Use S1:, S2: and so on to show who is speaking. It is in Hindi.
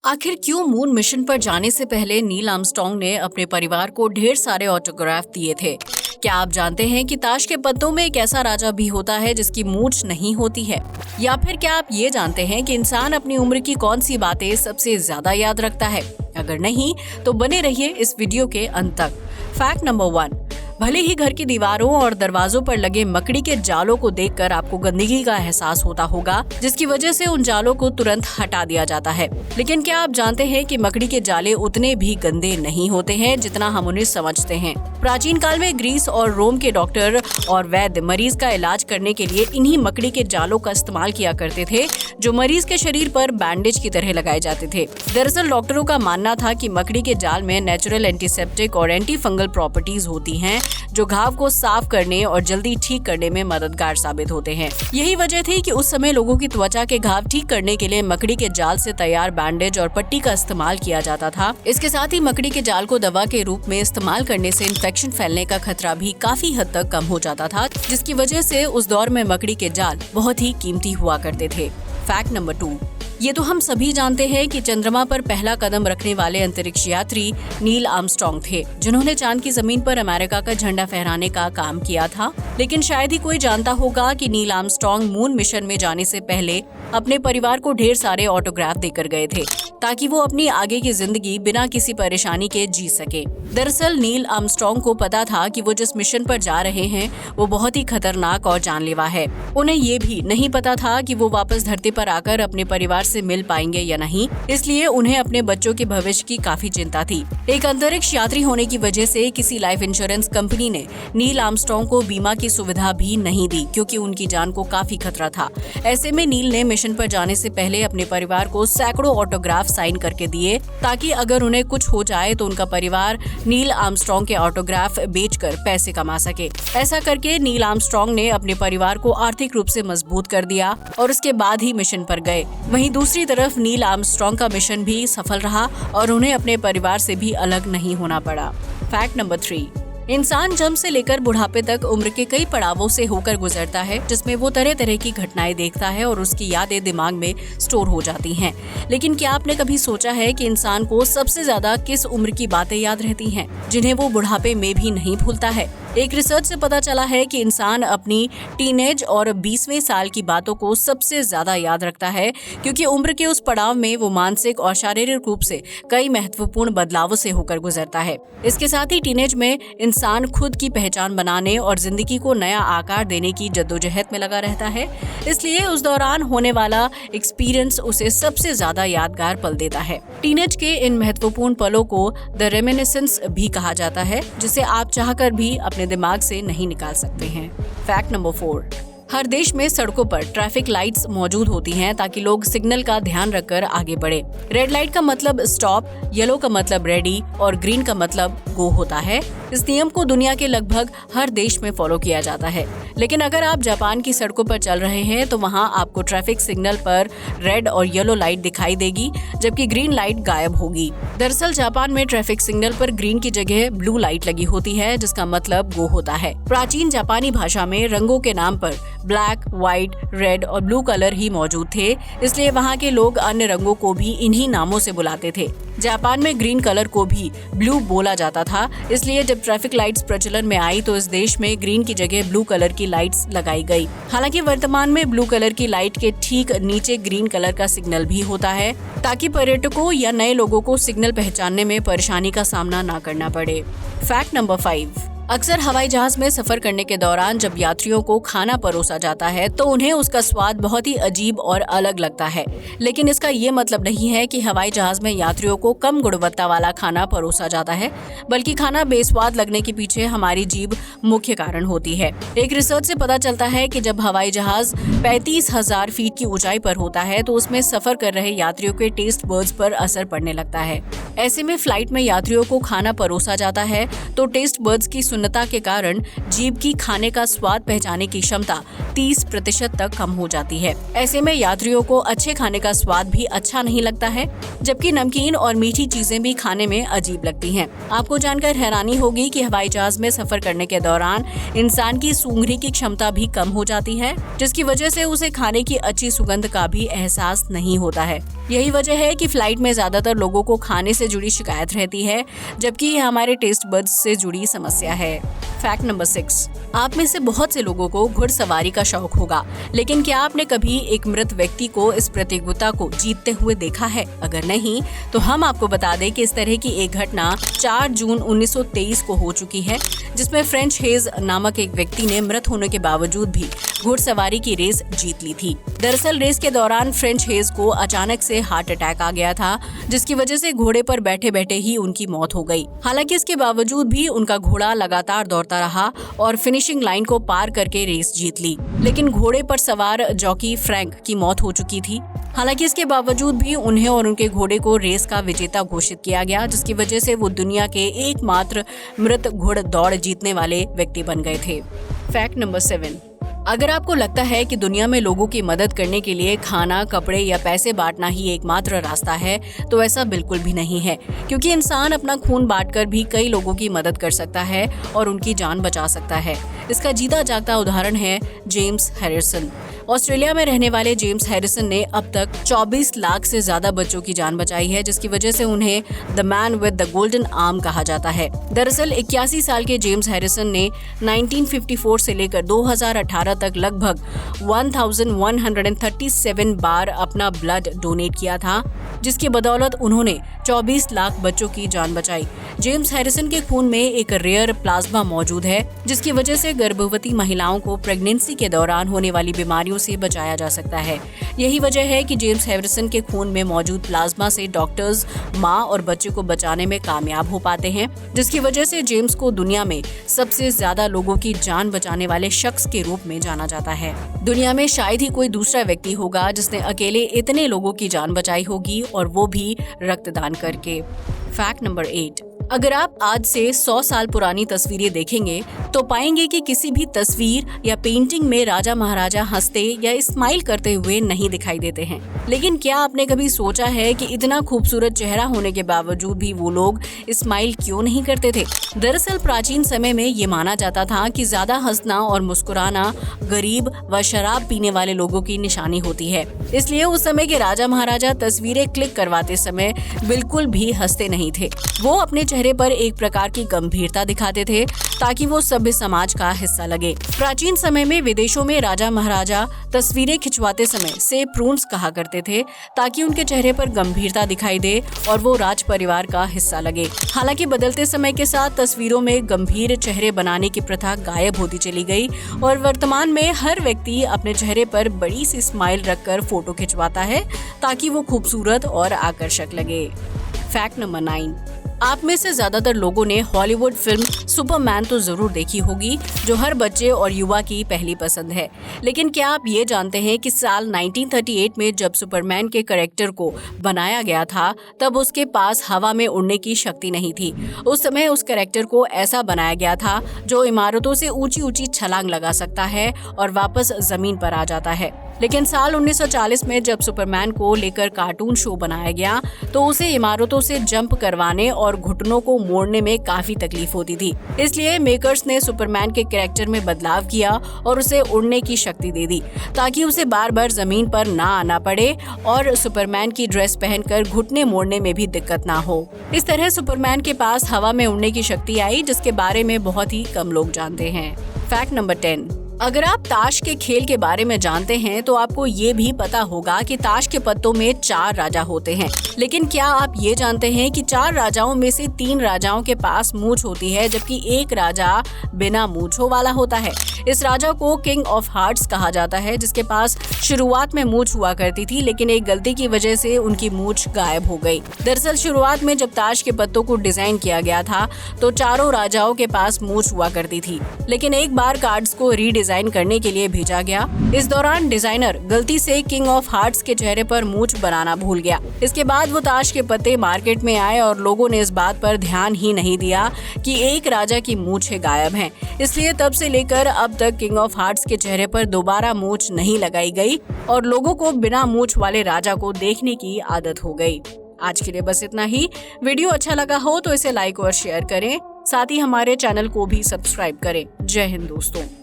S1: आखिर क्यों मून मिशन पर जाने से पहले नील आर्मस्ट्रांग ने अपने परिवार को ढेर सारे ऑटोग्राफ दिए थे? क्या आप जानते हैं कि ताश के पत्तों में एक ऐसा राजा भी होता है जिसकी मूंछ नहीं होती है? या फिर क्या आप ये जानते हैं कि इंसान अपनी उम्र की कौन सी बातें सबसे ज्यादा याद रखता है? अगर नहीं तो बने रहिए इस वीडियो के अंत तक। फैक्ट नंबर 1, भले ही घर की दीवारों और दरवाजों पर लगे मकड़ी के जालों को देखकर आपको गंदगी का एहसास होता होगा, जिसकी वजह से उन जालों को तुरंत हटा दिया जाता है। लेकिन क्या आप जानते हैं कि मकड़ी के जाले उतने भी गंदे नहीं होते हैं जितना हम उन्हें समझते हैं। प्राचीन काल में ग्रीस और रोम के डॉक्टर और वैद्य मरीज का इलाज करने के लिए इन्हीं मकड़ी के जालों का इस्तेमाल किया करते थे, जो मरीज के शरीर पर बैंडेज की तरह लगाए जाते थे। दरअसल डॉक्टरों का मानना था कि मकड़ी के जाल में नेचुरल एंटीसेप्टिक और एंटी फंगल प्रॉपर्टीज होती हैं, जो घाव को साफ करने और जल्दी ठीक करने में मददगार साबित होते हैं। यही वजह थी कि उस समय लोगों की त्वचा के घाव ठीक करने के लिए मकड़ी के जाल से तैयार बैंडेज और पट्टी का इस्तेमाल किया जाता था। इसके साथ ही मकड़ी के जाल को दवा के रूप में इस्तेमाल करने से इन्फेक्शन फैलने का खतरा भी काफी हद तक कम हो जाता था, जिसकी वजह से उस दौर में मकड़ी के जाल बहुत ही कीमती हुआ करते थे। फैक्ट नंबर 2, ये तो हम सभी जानते हैं कि चंद्रमा पर पहला कदम रखने वाले अंतरिक्ष यात्री नील आर्मस्ट्रांग थे, जिन्होंने चांद की जमीन पर अमेरिका का झंडा फहराने का काम किया था। लेकिन शायद ही कोई जानता होगा कि नील आर्मस्ट्रांग मून मिशन में जाने से पहले अपने परिवार को ढेर सारे ऑटोग्राफ देकर गए थे, ताकि वो अपनी आगे की जिंदगी बिना किसी परेशानी के जी सके। दरअसल नील आर्मस्ट्रांग को पता था कि वो जिस मिशन पर जा रहे हैं वो बहुत ही खतरनाक और जानलेवा है। उन्हें ये भी नहीं पता था कि वो वापस धरती पर आकर अपने परिवार से मिल पाएंगे या नहीं, इसलिए उन्हें अपने बच्चों के भविष्य की काफी चिंता थी। एक अंतरिक्ष यात्री होने की वजह से किसी लाइफ इंश्योरेंस कंपनी ने नील आर्मस्ट्रांग को बीमा की सुविधा भी नहीं दी, क्योंकि उनकी जान को काफी खतरा था। ऐसे में नील ने मिशन पर जाने से पहले अपने परिवार को सैकड़ों ऑटोग्राफ साइन करके दिए, ताकि अगर उन्हें कुछ हो जाए तो उनका परिवार नील आर्मस्ट्रांग के ऑटोग्राफ बेचकर पैसे कमा सके। ऐसा करके नील आर्मस्ट्रांग ने अपने परिवार को आर्थिक रूप से मजबूत कर दिया और उसके बाद ही मिशन पर गए। वहीं दूसरी तरफ नील आर्मस्ट्रांग का मिशन भी सफल रहा और उन्हें अपने परिवार से भी अलग नहीं होना पड़ा। फैक्ट नंबर 3, इंसान जन्म से लेकर बुढ़ापे तक उम्र के कई पड़ावों से होकर गुजरता है, जिसमें वो तरह तरह की घटनाएं देखता है और उसकी यादें दिमाग में स्टोर हो जाती हैं। लेकिन क्या आपने कभी सोचा है कि इंसान को सबसे ज्यादा किस उम्र की बातें याद रहती हैं, जिन्हें वो बुढ़ापे में भी नहीं भूलता है? एक रिसर्च से पता चला है कि इंसान अपनी टीनेज और 20वें साल की बातों को सबसे ज्यादा याद रखता है, क्योंकि उम्र के उस पड़ाव में वो मानसिक और शारीरिक रूप से कई महत्वपूर्ण बदलावों से होकर गुजरता है। इसके साथ ही टीनेज में इंसान खुद की पहचान बनाने और जिंदगी को नया आकार देने की जद्दोजहद में लगा रहता है, इसलिए उस दौरान होने वाला एक्सपीरियंस उसे सबसे ज्यादा यादगार पल देता है। टीनेज के इन महत्वपूर्ण पलों को द रेमिनिसेंस भी कहा जाता है, जिसे आप चाहकर भी अपने दिमाग से नहीं निकाल सकते हैं। फैक्ट नंबर 4, हर देश में सड़कों पर ट्रैफिक लाइट्स मौजूद होती हैं, ताकि लोग सिग्नल का ध्यान रखकर आगे बढ़े। रेड लाइट का मतलब स्टॉप, येलो का मतलब रेडी और ग्रीन का मतलब गो होता है। इस नियम को दुनिया के लगभग हर देश में फॉलो किया जाता है। लेकिन अगर आप जापान की सड़कों पर चल रहे हैं तो वहाँ आपको ट्रैफिक सिग्नल पर रेड और येलो लाइट दिखाई देगी, जबकि ग्रीन लाइट गायब होगी। दरअसल जापान में ट्रैफिक सिग्नल पर ग्रीन की जगह ब्लू लाइट लगी होती है, जिसका मतलब गो होता है। प्राचीन जापानी भाषा में रंगों के नाम पर ब्लैक, व्हाइट, रेड और ब्लू कलर ही मौजूद थे, इसलिए वहाँ के लोग अन्य रंगों को भी इन्हीं नामों से बुलाते थे। जापान में ग्रीन कलर को भी ब्लू बोला जाता था, इसलिए जब ट्रैफिक लाइट्स प्रचलन में आई तो इस देश में ग्रीन की जगह ब्लू कलर की लाइट्स लगाई गई। हालांकि वर्तमान में ब्लू कलर की लाइट के ठीक नीचे ग्रीन कलर का सिग्नल भी होता है, ताकि पर्यटकों या नए लोगों को सिग्नल पहचानने में परेशानी का सामना न करना पड़े। फैक्ट नंबर 5, अक्सर हवाई जहाज में सफर करने के दौरान जब यात्रियों को खाना परोसा जाता है तो उन्हें उसका स्वाद बहुत ही अजीब और अलग लगता है। लेकिन इसका ये मतलब नहीं है कि हवाई जहाज में यात्रियों को कम गुणवत्ता वाला खाना परोसा जाता है, बल्कि खाना बेस्वाद लगने के पीछे हमारी जीभ मुख्य कारण होती है। एक रिसर्च से पता चलता है कि जब हवाई जहाज 35,000 फीट की ऊंचाई पर होता है तो उसमें सफर कर रहे यात्रियों के टेस्ट बड्स पर असर पड़ने लगता है। ऐसे में फ्लाइट में यात्रियों को खाना परोसा जाता है तो टेस्ट बड्स की सुन्नता के कारण जीभ की खाने का स्वाद पहचानने की क्षमता 30% तक कम हो जाती है। ऐसे में यात्रियों को अच्छे खाने का स्वाद भी अच्छा नहीं लगता है, जबकि नमकीन और मीठी चीजें भी खाने में अजीब लगती हैं। आपको जानकर हैरानी होगी कि हवाई जहाज में सफर करने के दौरान इंसान की सूंघने की क्षमता भी कम हो जाती है, जिसकी वजह से उसे खाने की अच्छी सुगंध का भी एहसास नहीं होता है। यही वजह है कि फ्लाइट में ज्यादातर लोगों को खाने से जुड़ी शिकायत रहती है, जबकि ये हमारे टेस्ट बड्स से जुड़ी समस्या है। फैक्ट नंबर 6, आप में से बहुत से लोगों को घुड़सवारी का शौक होगा, लेकिन क्या आपने कभी एक मृत व्यक्ति को इस प्रतियोगिता को जीतते हुए देखा है? अगर नहीं, तो हम आपको बता दें कि इस तरह की एक घटना 4 जून 1923 को हो चुकी है, जिसमें फ्रेंच हेज नामक एक व्यक्ति ने मृत होने के बावजूद भी घुड़सवारी की रेस जीत ली थी। दरअसल रेस के दौरान फ्रेंच हेज को अचानक से हार्ट अटैक आ गया था, जिसकी वजह से घोड़े पर बैठे बैठे ही उनकी मौत हो गई। हालांकि इसके बावजूद भी उनका घोड़ा लगातार दौड़ता रहा और फिनिशिंग लाइन को पार करके रेस जीत ली। लेकिन घोड़े पर सवार जॉकी फ्रैंक की मौत हो चुकी थी। हालांकि इसके बावजूद भी उन्हें और उनके घोड़े को रेस का विजेता घोषित किया गया, जिसकी वजह से वो दुनिया के एकमात्र मृत घुड़दौड़ जीतने वाले व्यक्ति बन गए थे। फैक्ट नंबर 7, अगर आपको लगता है कि दुनिया में लोगों की मदद करने के लिए खाना, कपड़े या पैसे बांटना ही एकमात्र रास्ता है, तो ऐसा बिल्कुल भी नहीं है, क्योंकि इंसान अपना खून बांटकर भी कई लोगों की मदद कर सकता है और उनकी जान बचा सकता है। इसका जीता जागता उदाहरण है जेम्स हैरिसन। ऑस्ट्रेलिया में रहने वाले जेम्स हैरिसन ने अब तक 24 लाख से ज्यादा बच्चों की जान बचाई है, जिसकी वजह से उन्हें the man with the golden arm कहा जाता है। दरअसल 81 साल के जेम्स हैरिसन ने 1954 से लेकर 2018 तक लगभग 1137 बार अपना ब्लड डोनेट किया था, जिसकी बदौलत उन्होंने 24 लाख बच्चों की जान बचाई। जेम्स हैरिसन के खून में एक रेयर प्लाज्मा मौजूद है, जिसकी वजह से गर्भवती महिलाओं को प्रेगनेंसी के दौरान होने वाली बीमारियों से बचाया जा सकता है। यही वजह है कि जेम्स हैरिसन के खून में मौजूद प्लाज्मा से डॉक्टर्स माँ और बच्चे को बचाने में कामयाब हो पाते हैं, जिसकी वजह से जेम्स को दुनिया में सबसे ज्यादा लोगों की जान बचाने वाले शख्स के रूप में जाना जाता है। दुनिया में शायद ही कोई दूसरा व्यक्ति होगा जिसने अकेले इतने लोगों की जान बचाई होगी, और वो भी रक्तदान करके। फैक्ट नंबर 8, अगर आप आज से 100 साल पुरानी तस्वीरें देखेंगे तो पाएंगे कि किसी भी तस्वीर या पेंटिंग में राजा महाराजा हंसते या स्माइल करते हुए नहीं दिखाई देते हैं। लेकिन क्या आपने कभी सोचा है कि इतना खूबसूरत चेहरा होने के बावजूद भी वो लोग स्माइल क्यों नहीं करते थे? दरअसल प्राचीन समय में ये माना जाता था कि ज्यादा हंसना और मुस्कुराना गरीब व शराब पीने वाले लोगों की निशानी होती है। इसलिए उस समय के राजा महाराजा तस्वीरें क्लिक करवाते समय बिल्कुल भी हंसते नहीं थे। वो अपने चेहरे पर एक प्रकार की गंभीरता दिखाते थे ताकि वो सभ्य समाज का हिस्सा लगे। प्राचीन समय में विदेशों में राजा महाराजा तस्वीरें खिंचवाते समय से प्रून्स कहा करते थे ताकि उनके चेहरे पर गंभीरता दिखाई दे और वो राज परिवार का हिस्सा लगे। हालांकि बदलते समय के साथ तस्वीरों में गंभीर चेहरे बनाने की प्रथा गायब होती चली गई और वर्तमान में हर व्यक्ति अपने चेहरे पर बड़ी सी स्माइल रखकर फोटो खिंचवाता है ताकि वो खूबसूरत और आकर्षक लगे। फैक्ट नंबर 9, आप में से ज्यादातर लोगों ने हॉलीवुड फिल्म सुपरमैन तो जरूर देखी होगी, जो हर बच्चे और युवा की पहली पसंद है। लेकिन क्या आप ये जानते हैं कि साल 1938 में जब सुपरमैन के कैरेक्टर को बनाया गया था, तब उसके पास हवा में उड़ने की शक्ति नहीं थी। उस समय उस कैरेक्टर को ऐसा बनाया गया था जो इमारतों से ऊंची ऊंची छलांग लगा सकता है और वापस जमीन पर आ जाता है। लेकिन साल 1940 में जब सुपरमैन को लेकर कार्टून शो बनाया गया तो उसे इमारतों से जंप करवाने और घुटनों को मोड़ने में काफी तकलीफ होती थी। इसलिए मेकर्स ने सुपरमैन के कैरेक्टर में बदलाव किया और उसे उड़ने की शक्ति दे दी ताकि उसे बार बार जमीन पर ना आना पड़े और सुपरमैन की ड्रेस पहनकर घुटने मोड़ने में भी दिक्कत ना हो। इस तरह सुपरमैन के पास हवा में उड़ने की शक्ति आई, जिसके बारे में बहुत ही कम लोग जानते हैं। फैक्ट नंबर 10, अगर आप ताश के खेल के बारे में जानते हैं तो आपको ये भी पता होगा कि ताश के पत्तों में 4 राजा होते हैं। लेकिन क्या आप ये जानते हैं कि 4 राजाओं में से 3 राजाओं के पास मूंछ होती है, जबकि एक राजा बिना मूंछों वाला होता है। इस राजा को किंग ऑफ हार्ट्स कहा जाता है, जिसके पास शुरुआत में मूंछ हुआ करती थी, लेकिन एक गलती की वजह से उनकी मूंछ गायब हो गई। दरअसल शुरुआत में जब ताश के पत्तों को डिजाइन किया गया था तो चारों राजाओं के पास मूंछ हुआ करती थी, लेकिन एक बार कार्ड्स को रीडिजाइन करने के लिए भेजा गया। इस दौरान डिजाइनर गलती से किंग ऑफ हार्ट्स के चेहरे पर मूंछ बनाना भूल गया। इसके बाद वो ताश के पत्ते मार्केट में आए और लोगों ने इस बात पर ध्यान ही नहीं दिया कि एक राजा की मूंछें गायब हैं। इसलिए तब से लेकर अब तक किंग ऑफ हार्ट्स के चेहरे पर दोबारा मूंछ नहीं लगाई गई और लोगों को बिना मूंछ वाले राजा को देखने की आदत हो गई। आज के लिए बस इतना ही। वीडियो अच्छा लगा हो तो इसे लाइक और शेयर करें, साथ ही हमारे चैनल को भी सब्सक्राइब करें। जय हिंद दोस्तों।